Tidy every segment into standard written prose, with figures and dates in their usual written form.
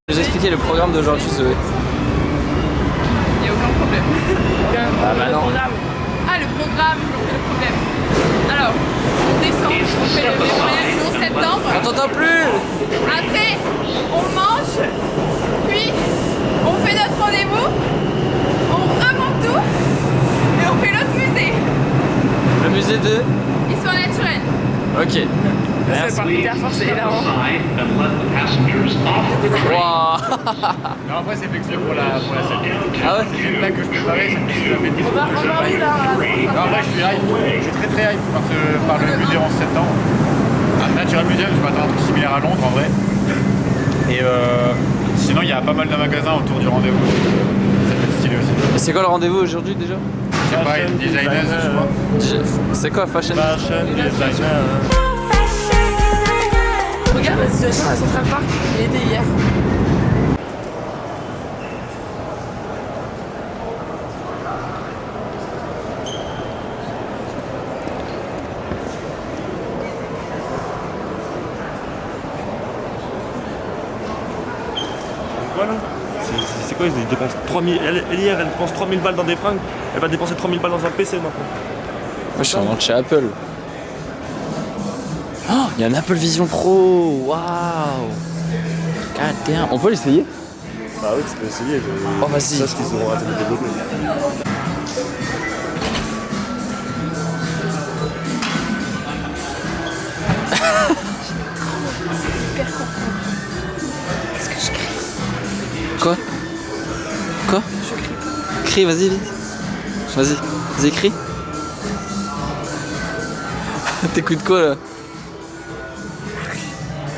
Je vais vous expliquer le programme d'aujourd'hui, Zoé. Il n'y a aucun problème. Ah bah non. Le programme, je fais le problème. Alors, on descend, on fait le mémorial du 11 septembre. On t'entend plus. Après, on mange, puis on fait notre rendez-vous, on remonte tout et on fait l'autre musée. Le musée de... Histoire naturelle. Ok. C'est par hyper fort, c'est énorme. Waouh. Non, après c'est fait exprès pour la scène. Ah ouais. C'est une blague que je préparais, ça fait super bêtise. On va où là? Non, en vrai je suis hype, je suis très hype par le musée 11 septembre. Natural Museum, je m'attends à un truc similaire à Londres en vrai. Et sinon il y a pas mal de magasins autour du rendez-vous. Ça peut être stylé aussi. Et c'est quoi le rendez-vous aujourd'hui déjà? Je sais pas, il y a des designers je crois. C'est quoi Fashion Designer. Regarde la situation à Central Park, il était hier. Voilà. C'est quoi, ils dépensent 3000. Hier, elle dépense 3000 balles dans des fringues, elle va dépenser 3000 balles dans un PC maintenant. Moi je suis en chez Apple. Oh, il y a un Apple Vision Pro. Waouh. God damn. On peut l'essayer? Bah oui, tu peux essayer. Oh vas-y. Sache qu'ils auront raté de développer. Qu'est-ce que je crie? Quoi? Quoi? Je crie pas. Crie, vas-y, vite. Vas-y, crie. T'écoutes quoi là?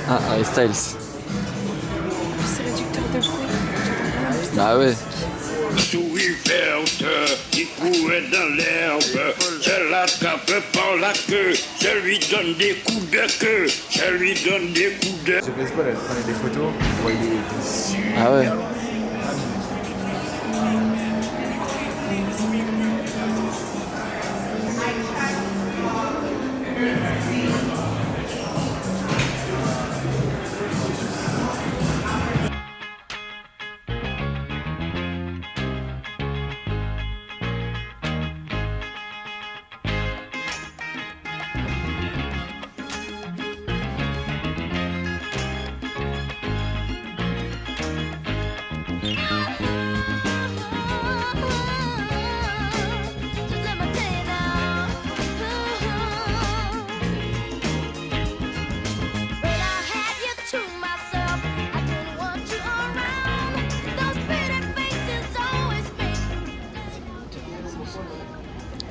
Ah, Harry Styles. C'est réducteur de bruit. Bah ouais. Souris verte, il courait dans l'herbe, je l'attrape par la queue, je lui donne des coups de queue, je lui donne des coups de... Je baisse pas, elle prenait des photos, vous voyez dessus. Ah ouais.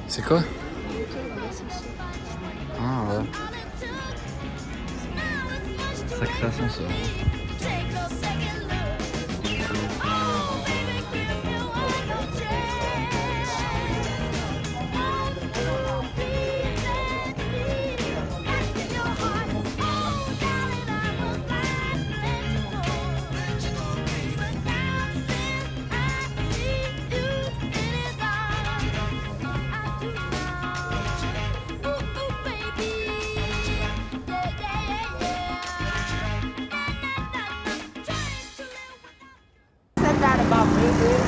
C'est quoi? Ah ouais. Sacré ascenseur.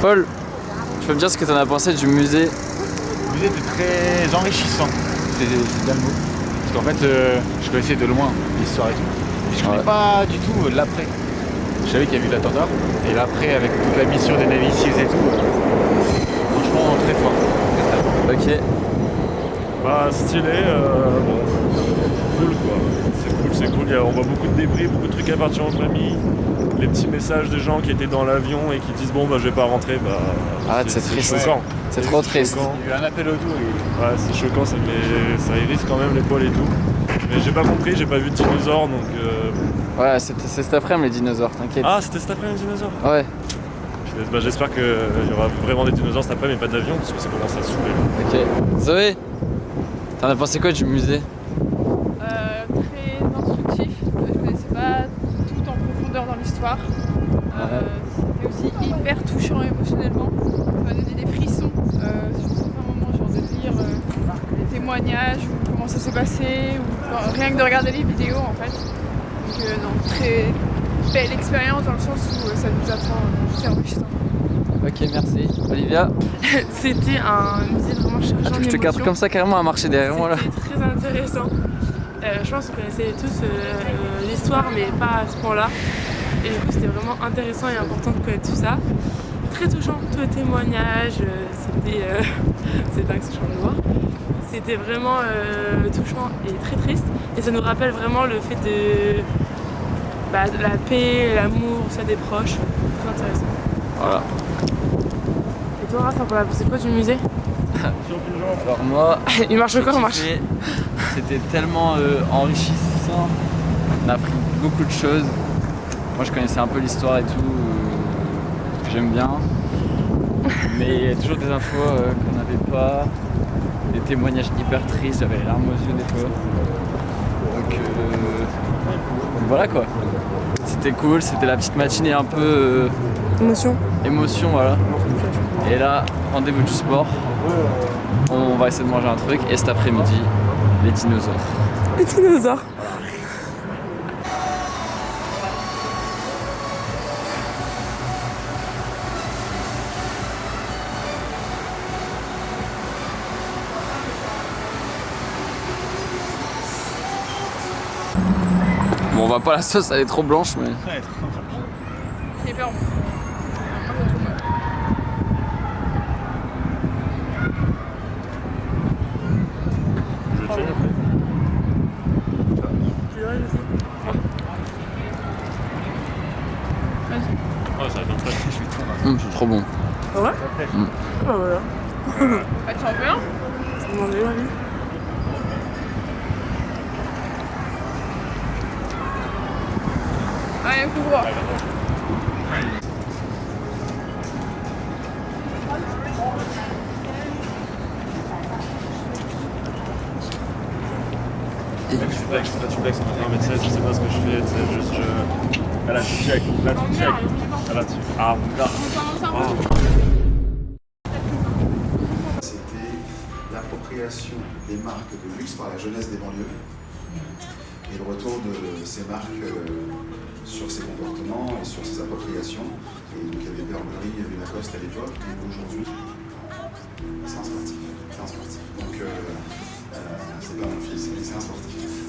Paul, tu peux me dire ce que t'en as pensé du musée? Le musée était très enrichissant, c'est bien le mot. Parce qu'en fait, je connaissais de loin l'histoire et tout. Et je connais pas du tout l'après. Je savais qu'il y a eu l'attentat. Et l'après, avec toute la mission des Navy Seals et tout, franchement très fort. Très fort. Ok. Bah stylé, bon, cool quoi. C'est cool, on voit beaucoup de débris, beaucoup de trucs à partir en famille. Les petits messages de gens qui étaient dans l'avion et qui disent bon bah je vais pas rentrer, bah Arrête, c'est triste. choquant. C'est trop triste. Choquant. Il y a eu un appel au tout. Ouais, c'est choquant, ça hérisse quand même les poils et tout. Mais j'ai pas compris, j'ai pas vu de dinosaures donc. Ouais, c'est cet après-midi les dinosaures, t'inquiète. Ah, c'était cet après les dinosaures. Ouais. Bah, j'espère qu'il y aura vraiment des dinosaures cet après, mais pas d'avion parce que ça commence à saouler. Ok. Zoé, t'en as pensé quoi du musée? Très instructif. Je connaissais pas tout en profondeur dans l'histoire. C'était aussi hyper touchant émotionnellement. Ça m'a donné des frissons sur certains moments, genre de lire des témoignages ou comment ça s'est passé, ou rien que de regarder les vidéos en fait. Donc non, très belle expérience dans le sens où ça nous apprend, c'est enrichissant. Ok, merci. Olivia, C'était un musée vraiment chargé en je te garde émotions. comme ça carrément à marcher derrière moi là. C'était très intéressant. Je pense qu'on connaissait tous l'histoire, mais pas à ce point-là. Et du coup, c'était vraiment intéressant et important de connaître tout ça. Très touchant, tous les témoignages, c'est dingue ce champ de voir. C'était vraiment touchant et très triste. Et ça nous rappelle vraiment le fait de la paix, l'amour, ça des proches. Très intéressant. Voilà. Et toi, Raph, c'est quoi du musée? Alors moi, Il marche encore, il marche. c'était tellement enrichissant. On a appris beaucoup de choses. Moi je connaissais un peu l'histoire et tout, que j'aime bien. Mais il y a toujours des infos qu'on n'avait pas. Des témoignages hyper tristes, j'avais les larmes aux yeux des fois. Donc voilà quoi. C'était cool, c'était la petite matinée un peu émotion voilà. Et là, rendez-vous du sport. On va essayer de manger un truc et cet après-midi, les dinosaures. Les dinosaures. Bon, on va pas la sauce, elle est trop blanche mais... C'est hyper bon. Ah, ça va bien faire. C'est trop bon. Ah ouais? Ah voilà. Ah, tu en veux un? Je m'en ai eu. Allez, couvre. Là, tu flexes. Non, mais tu sais pas ce que je fais. C'est juste. Là, tu check. Là, tu check. Là, tu. Ah, là. C'était l'appropriation des marques de luxe par la jeunesse des banlieues et le retour de ces marques sur ses comportements et sur ses appropriations. Et donc il y avait Burberry, il y avait Lacoste à l'époque, et aujourd'hui, c'est un sportif. C'est un sportif. Donc c'est pas mon fils, mais c'est un sportif.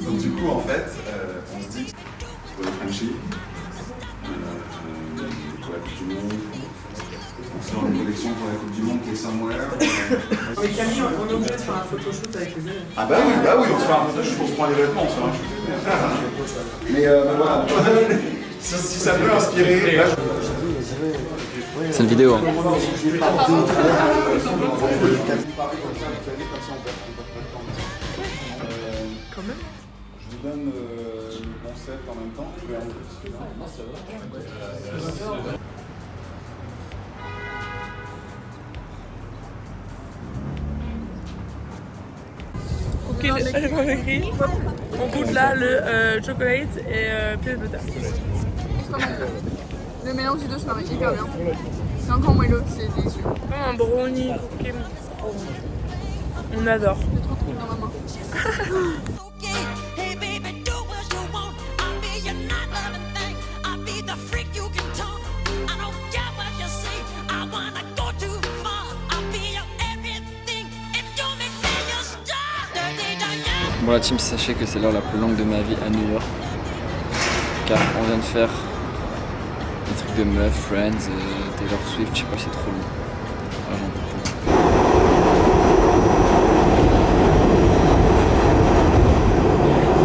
Donc du coup, en fait, on se dit pour les Frenchies, pour la Coupe du Monde, on sort une collection pour la Coupe du Monde qui est Somewhere. Mais Camille, on est obligé de faire un photoshoot avec les élèves. Ah bah oui, on se fait un photoshoot, on se prend les vêtements, on se fait un shoot. Mais voilà, si ça peut inspirer... Là, C'est une vidéo. Hein. Quand même. Je vous donne le concept en même temps. Ok, on goûte là le chocolate et peanut butter. Le mélange des deux se marie hyper bien. C'est encore moelleux, c'est délicieux. Comme un brownie cookie. On adore. J'ai trop de trucs dans ma main. Bon la team, sachez que c'est l'heure la plus longue de ma vie à New York. Car on vient de faire des trucs de meuf, Friends, Taylor Swift, je sais pas, c'est trop long. Ah, j'en peux plus.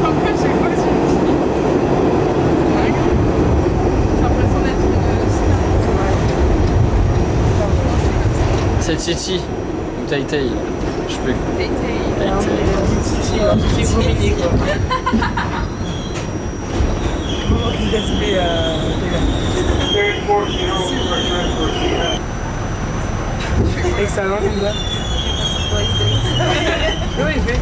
En fait, chaque fois, je me dis, c'est dingue. J'ai l'impression d'être une star. C'est Titi ou Tai Tai, je peux. Tai Tai. C'est combiné quoi. Comment qu'il gaspille excellent, comme ça. Oui, il fait.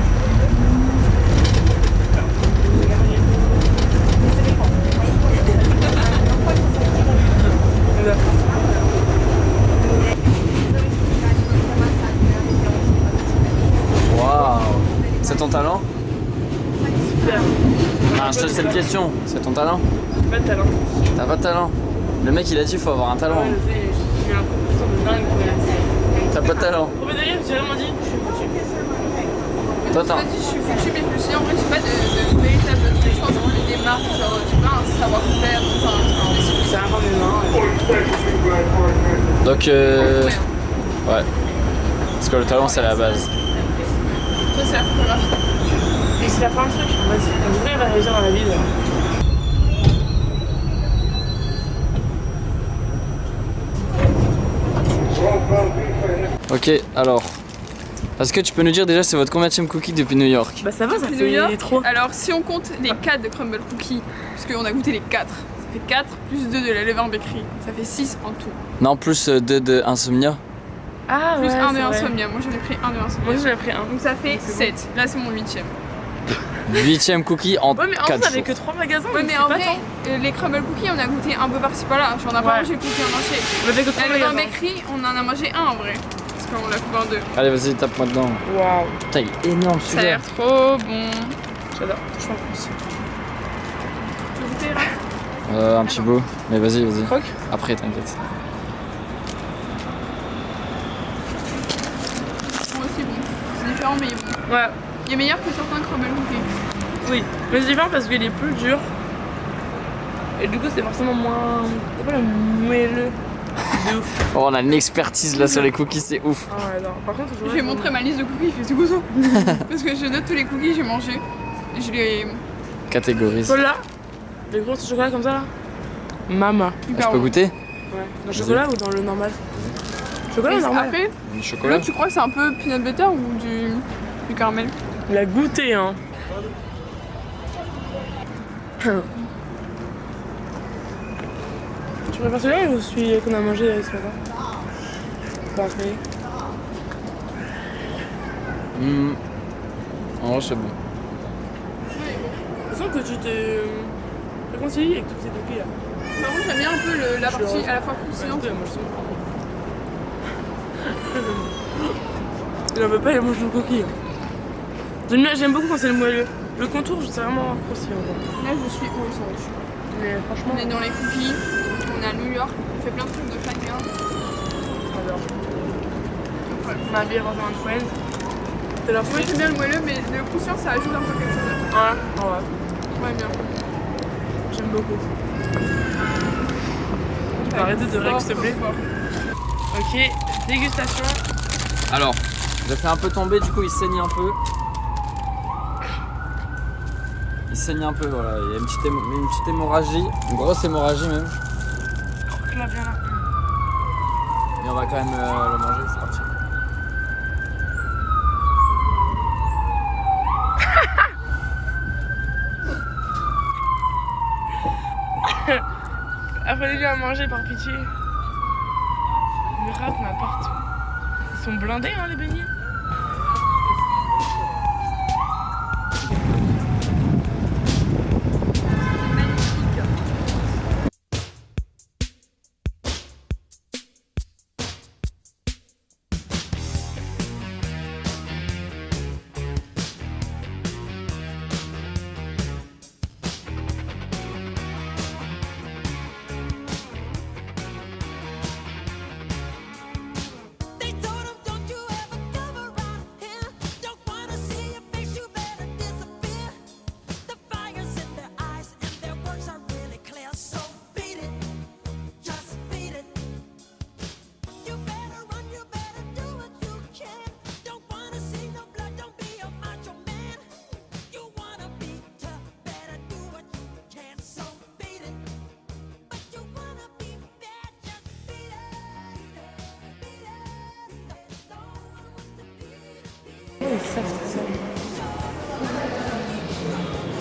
Waouh. C'est ton talent? Ah, je te laisse cette question, c'est ton talent? pas de talent. T'as pas de talent. Le mec il a dit faut avoir un talent. Ouais, je sais, j'ai eu l'impression de dingue pour la T'as pas de talent. Premier degré, j'ai vraiment dit, je suis foutu. Toi, Je me dis, je suis foutue, mais je me suis dit, en vrai, j'ai pas de véritable truc. Je pense que les démarques, genre, j'ai pas un savoir-faire, enfin, un truc spécifique. C'est un grand humain. Donc ouais. Parce que le talent c'est la base. Toi, c'est la photographie. Et c'est la fin de truc, vas-y, on devrait réaliser dans la vie. Ok, alors. Est-ce que tu peux nous dire déjà c'est votre combienième cookie depuis New York? Bah ça va, ça New fait York. trop. Alors, si on compte les 4 de crumble cookies, parce qu'on a goûté les 4, ça fait 4 plus 2 de la Levain Bakery, ça fait 6 en tout. Non, plus 2 de Insomnia. Ah Plus ouais, 1 de c'est vrai. Insomnia, moi j'en ai pris 1 de Insomnia. Moi aussi j'en ai pris un. Donc ça fait C'est 7, là c'est mon 8ème. 8ème cookie en 4 Ouais mais en fait on jours. avait que 3 magasins. Ouais, donc mais c'est en pas vrai, tant. les crumble cookies, on a goûté un peu par-ci par-là. J'en ai pas Ouais. mangé le cookie en entier. On avait que 3 La Levain magasins. Bakery, on en a mangé un en vrai. Parce qu'on l'a coupé en 2. Allez, vas-y, tape-moi dedans. Waouh. Putain, il est énorme Ça a celui-là. l'air trop bon. J'adore, franchement aussi. Tu veux goûter là? Un petit bout. Mais vas-y, vas-y. Croque. Après, t'inquiète. Moi aussi bon. C'est différent mais il est bon. Ouais, Il est meilleur que certains crumble cookies. oui. Mais c'est différent parce qu'il est plus dur. Et du coup c'est forcément moins... C'est pas le moelleux. De ouf. Oh, on a une expertise là sur les cookies, c'est ouf. Ah ouais, non. Par contre, Je vais montrer ma liste de cookies, il fait c'est quoi ça? Parce que je note tous les cookies que j'ai mangés. Et je les. Catégorise. Chocolat. Les gros chocolats comme ça là. Mama. Je peux goûter? Ouais. Dans le chocolat ou dans le normal? Chocolat Et normal. après, Du chocolat? là tu crois que c'est un peu peanut butter ou du caramel? Il a goûté hein. Tu préfères celui-là ou celui qu'on a mangé ce matin? Parfait. En vrai, c'est bon. Je sens que tu t'es réconcilié avec tous ces cookies là. Par contre, j'aime bien un peu la partie à la fois croustillante. Ouais, moi je sens. Il en veut pas, il mange le coquille. J'aime beaucoup quand c'est le moelleux. Le contour, c'est vraiment croustillant. Là, je suis haut, ça va. Mais franchement, On est dans les cookies, on est à New York, on fait plein de trucs de fine girl. j'adore. On a bien rejoint un friend. C'est leur Moi friend. j'aime bien le moelleux, mais le croustillant ça ajoute un peu quelque chose. Ouais, ouais. Ouais, bien. J'aime beaucoup. Tu peux arrêter de règle, s'il te plaît. Ok, dégustation. Alors, j'ai fait un peu tomber, du coup, il saigne un peu. Il saigne un peu, voilà. Il y a une petite hémorragie, une grosse hémorragie même. Croque-la bien là. Mais on va quand même le manger, c'est parti. Appelez-lui à manger par pitié. Le rap, on a partout. Ils sont blindés, hein, les beignets.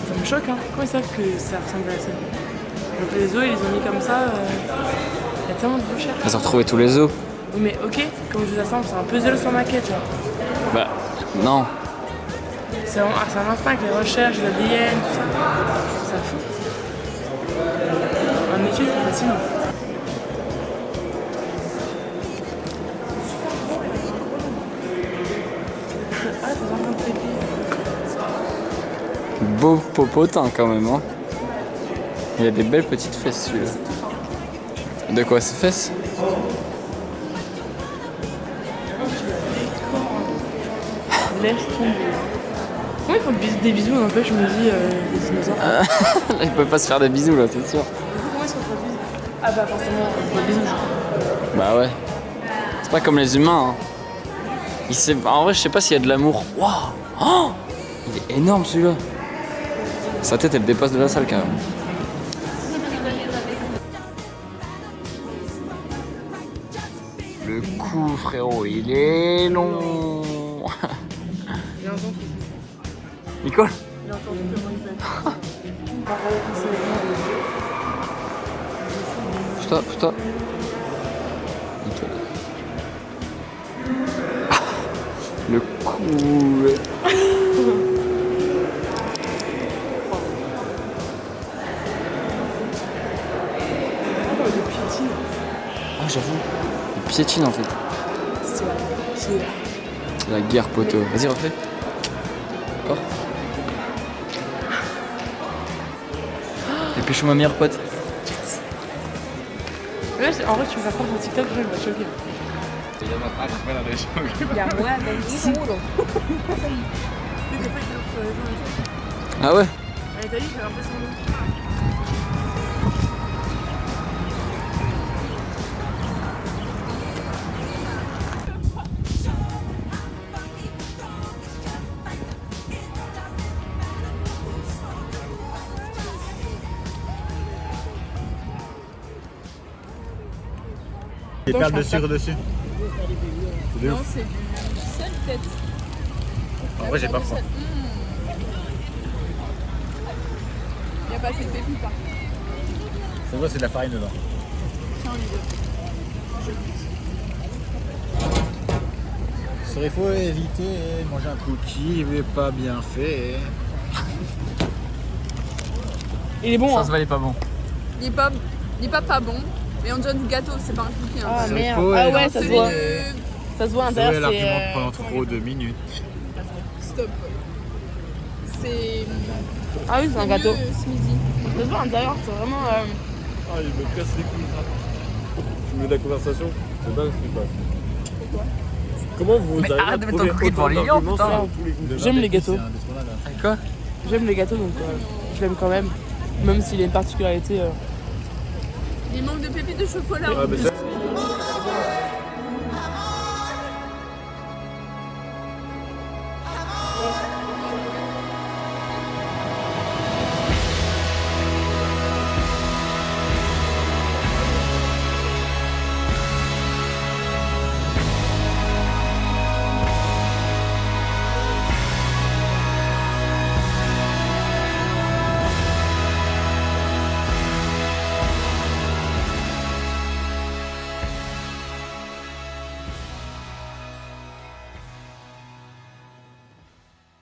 Ça me choque, hein. Comment ils savent que ça ressemble à ça? Donc les os, ils les ont mis comme ça. Il y a tellement de recherches. Ils ont retrouvé tous les os. Oui, mais ok, comme je vous assemble, c'est un puzzle sur maquette, genre. Bah, non. C'est un instinct, les recherches, l'ADN, tout ça. C'est fou. Un métier, c'est fascinant. Ah, c'est vraiment très bien. Beau popotin quand même, hein. Il a des belles petites fesses celui-là. De quoi, ses fesses? Laisse tomber. Comment ils font des bisous, n'empêche, je me dis, les dinosaures. Là, ils peuvent pas se faire des bisous là, c'est sûr. Comment est-ce qu'on fait des bisous? Ah bah forcément, des bisous. Bah ouais. C'est pas comme les humains. Hein. En vrai, je sais pas s'il y a de l'amour. Waouh! Oh, il est énorme celui-là. Sa tête, elle dépasse de la salle quand même. Le cou, frérot, il est long. Nicole? Il a entendu comment il fait. Stop. Nickel. Le cou. Ah, j'avoue. Il piétine en fait. C'est La guerre, poteau. Vas-y, refais. Encore. Et puis je suis ma meilleure pote. Ouais, en vrai, tu me fais prendre mon TikTok, je vais me choquer. Il y en a pas qui la région. Ah ouais? Allez, t'as vu, j'ai l'impression de... Des perles de sucre dessus. Non, c'est du sel peut-être. En vrai, j'ai pas faim. Il n'y a pas assez de pépites par contre. Ça voit, c'est de la farine dedans. Tiens, Olivier. Il faut éviter de manger un cookie pas bien fait. Il est bon, Ça hein. se valait pas bon. Il est pas bon, mais on dirait du gâteau, c'est pas un cookie. Hein. Ah Ça, merde. faut Ah ouais, éviter. ça se voit. Ça se voit à Ça l'intérieur, voit c'est... l'argument pendant trop de minutes. Stop. C'est. Ah oui, c'est un gâteau. Ce midi. Ça se voit à l'intérieur, c'est vraiment... Ah, il me casse les couilles. Tu me mets de la conversation? C'est dingue ce qui passe. Pourquoi? Comment vous Mais arrivez arrête à de mettre trouver ton cookie devant autant les lions, d'arguments putain. sur tous les coups? J'aime les gâteaux. Quoi? J'aime les gâteaux, donc je l'aime quand même. Même s'il a une particularité... Il manque de pépites de chocolat. Ah, en mais plus. ça-